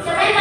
Siapa yang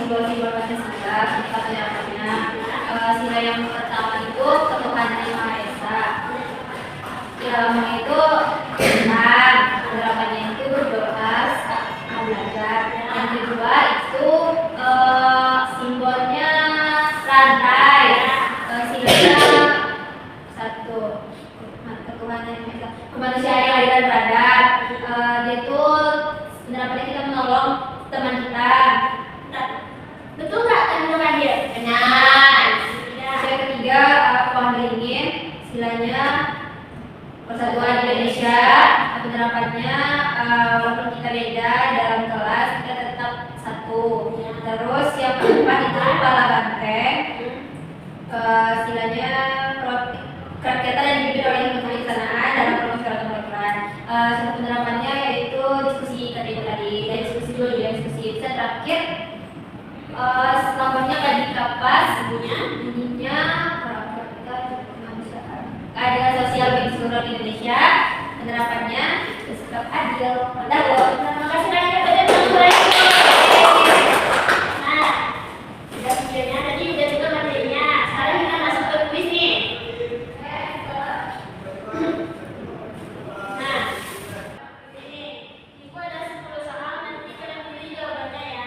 simbol-simbol Pancasila, kita penerapannya. Sila yang pertama itu ketuhanan yang Maha Esa. Yang itu Tuhan, penerapannya itu berdoa, belajar. Yang kedua itu simbolnya rantai. Silanya satu, ketuhanan yang Maha Esa. Kemanusiaan yang adil dan beradab. Dia itu penerapannya kita menolong teman kita. Betul nggak teman-teman dia? Benar. Yang ketiga pohon beringin, silanya persatuan Indonesia. Penerapannya walaupun kita beda dalam kelas kita tetap satu. Terus yang keempat itu kepala banteng, silanya kerakyatan yang dipimpin oleh kebijaksanaan dalam proses kebijakan. Satu penerapannya yaitu diskusi tadi, diskusi dulu ya, diskusi bisa terakhir. Selanjutnya kaji kapas, bunyinya keadilan sosial bagi seluruh Indonesia. Penerapannya bersikap adil. Terima kasih banyak pada teman-teman. Nah, sudah videonya tadi udah juga materinya. Sekarang kita masuk ke kuis nih. Nah, ini ibu ada 10 soal, nanti kalian pilih jawabannya ya.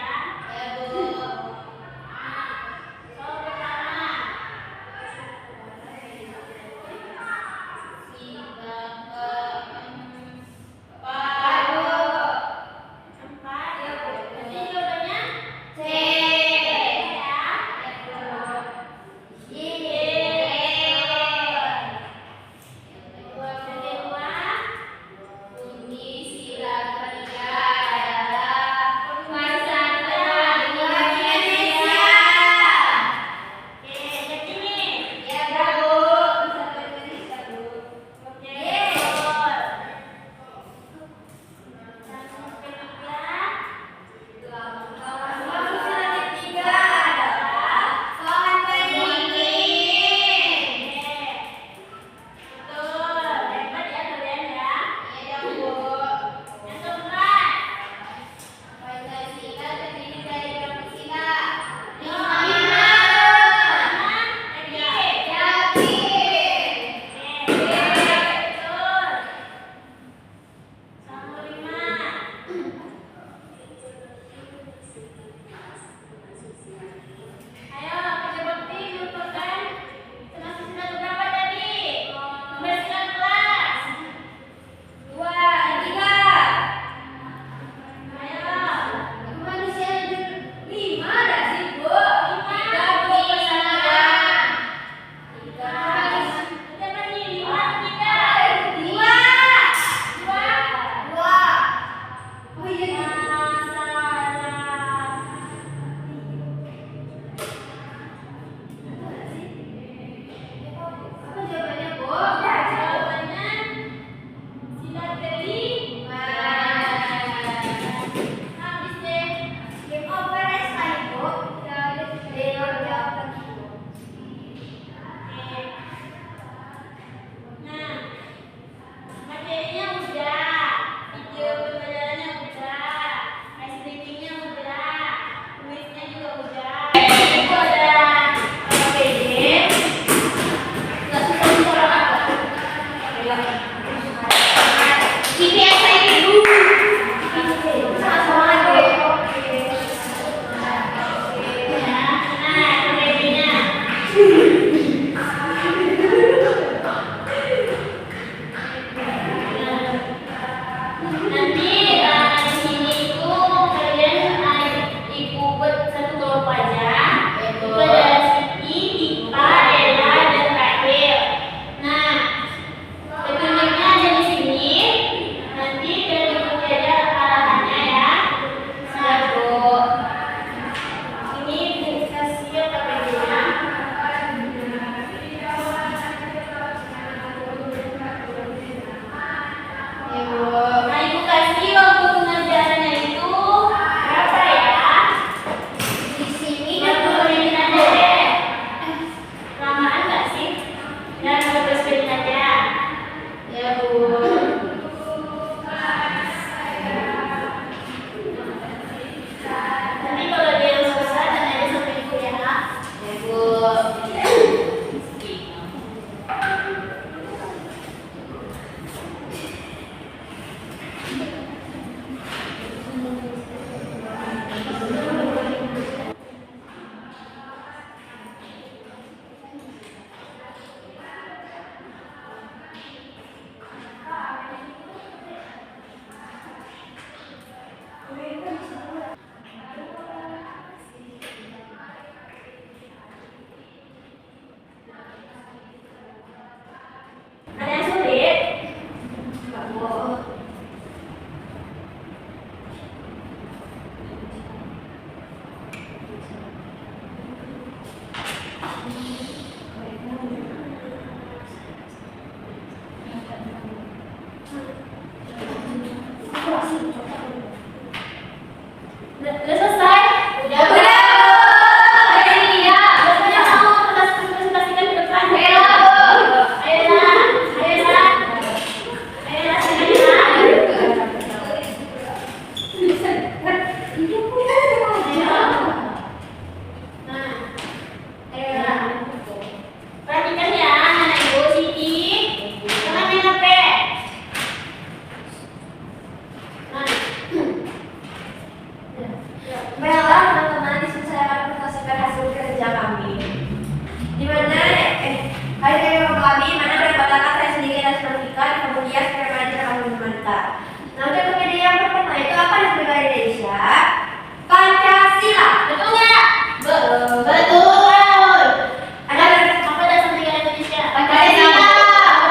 Udah selesai? Udah. Iya. Biasanya kamu presentasikan di depan. Ayo. Perhatikan ya, anak ibu Siti. Jangan main HP. Baiklah teman-teman, di sini saya akan presentasikan hasil kerja kami. Di mana hari kerja kami, mana berbatakan saya sendiri dan sertifikat, kemudian saya belajar kami memantau. Nah, untuk kemudian yang pertama itu apa yang berbeda di Indonesia? Pancasila. Betul nggak? Betul. Ada apa dasar negara Indonesia? Pancasila.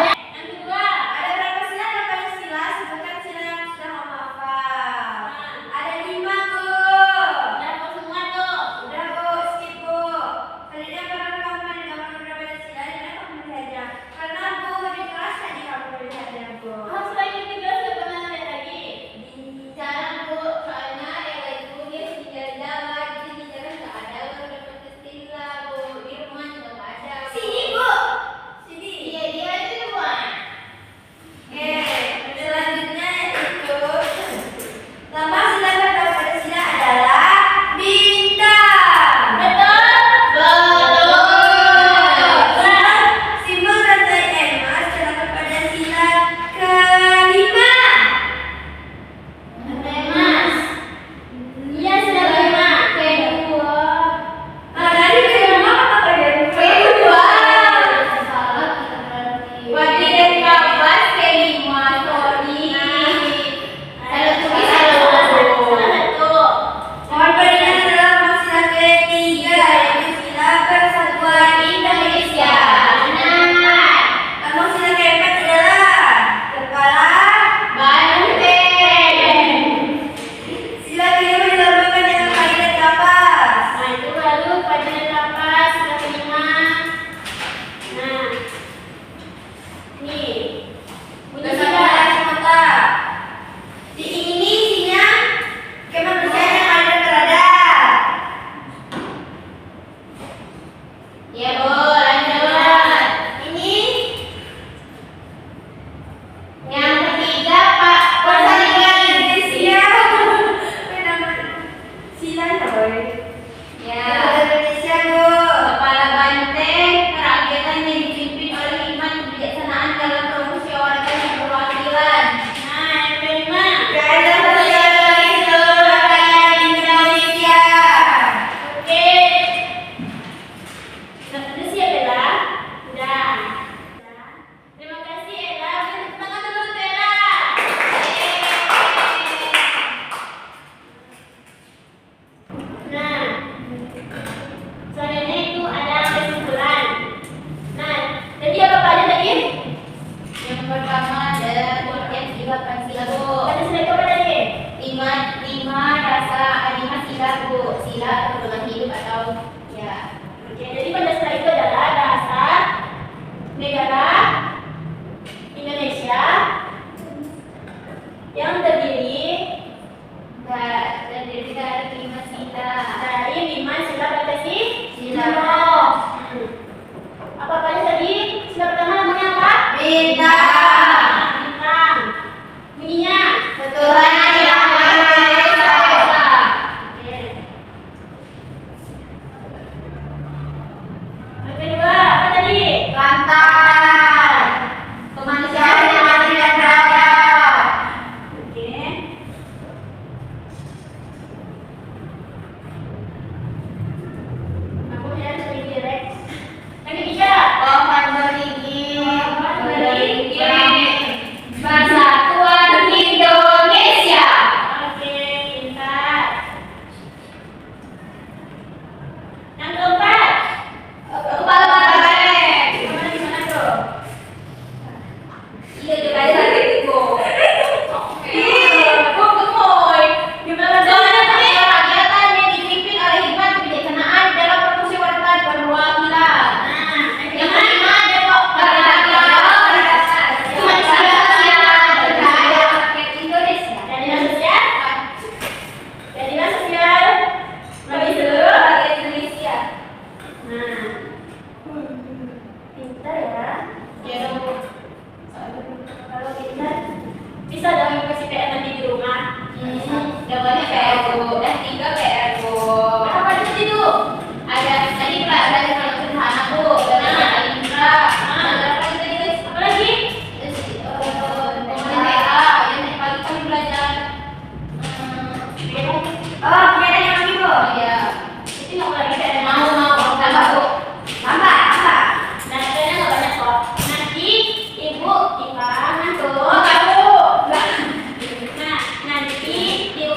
Yang kedua. Ada berapa sila dalam Pancasila? Sebutkan sila yang sudah kamu hafal. Ada 5, Bu. Berapa?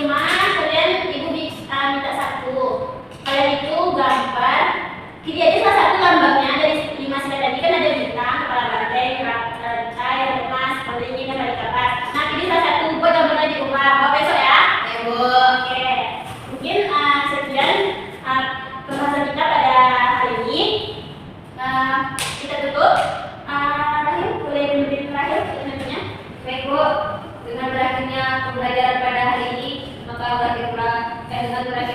rumah kalian ibu minta satu. Kalian itu gambar. Jadi aja salah satu gambarnya dari 5 slide tadi kan ada bintang, kepala banteng, rantai, emas, pendingin, dan balik kapas. Nah ini salah satu buat gambarnya di rumah. Bapak besok ya. Ya Bu. Oke. Mungkin sekian pembahasan kita pada hari ini. Kita tutup. Rahim boleh memberi terakhir sebenarnya. Baik Bu, dengan berakhirnya pembelajaran pada hari ini, maka dengan berakhir